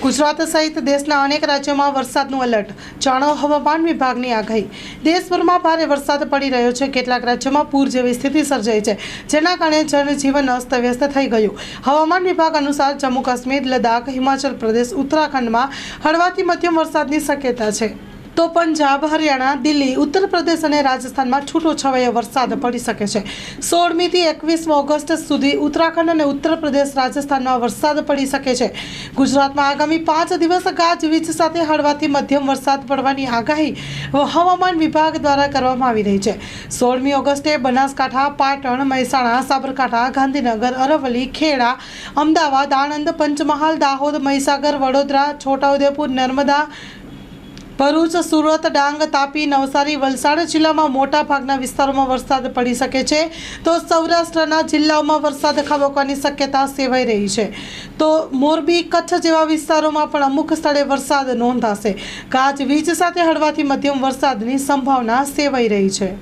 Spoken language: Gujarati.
ગુજરાત સહિત દેશના અનેક રાજ્યોમાં વરસાદનું એલર્ટ. જાણો હવામાન વિભાગની આગાહી. દેશભરમાં ભારે વરસાદ પડી રહ્યો છે. કેટલાક રાજ્યોમાં પૂર જેવી સ્થિતિ સર્જાઈ છે, જેના કારણે જનજીવન અસ્તવ્યસ્ત થઈ ગયું. હવામાન વિભાગ અનુસાર જમ્મુ કાશ્મીર, લદ્દાખ, હિમાચલ પ્રદેશ, ઉત્તરાખંડમાં હળવાથી મધ્યમ વરસાદની શક્યતા છે. તો પંજાબ, હરિયાણા, દિલ્હી, ઉત્તર પ્રદેશ અને રાજસ્થાનમાં છૂટોછવાયો વરસાદ પડી શકે છે. 16મી થી 21 ઓગસ્ટ સુધી ઉત્તરાખંડ અને ઉત્તર પ્રદેશ, રાજસ્થાનમાં વરસાદ પડી શકે છે. ગુજરાતમાં આગામી 5 દિવસ ગાજવીજ સાથે હળવાથી મધ્યમ વરસાદ પડવાની આગાહી હવામાન વિભાગ દ્વારા કરવામાં આવી રહી છે. 16મી ઓગસ્ટે બનાસકાંઠા, પાટણ, મહેસાણા, સાબરકાંઠા, ગાંધીનગર, અરવલ્લી, ખેડા, અમદાવાદ, આણંદ, પંચમહાલ, દાહોદ, મહીસાગર, વડોદરા, છોટાઉદેપુર, નર્મદા, ભરૂચ, સુરત, ડાંગ, તાપી, નવસારી, વલસાડ જિલ્લામાં મોટા ભાગના વિસ્તારોમાં વરસાદ પડી શકે છે. તો સૌરાષ્ટ્રના જિલ્લાઓમાં વરસાદ ખાબકવાની શક્યતા સેવાઈ રહી છે. તો મોરબી, કચ્છ જેવા વિસ્તારોમાં પણ અમુક સ્થળે વરસાદ નોંધાશે. ગાજવીજ સાથે હળવાથી મધ્યમ વરસાદની સંભાવના સેવાઈ રહી છે.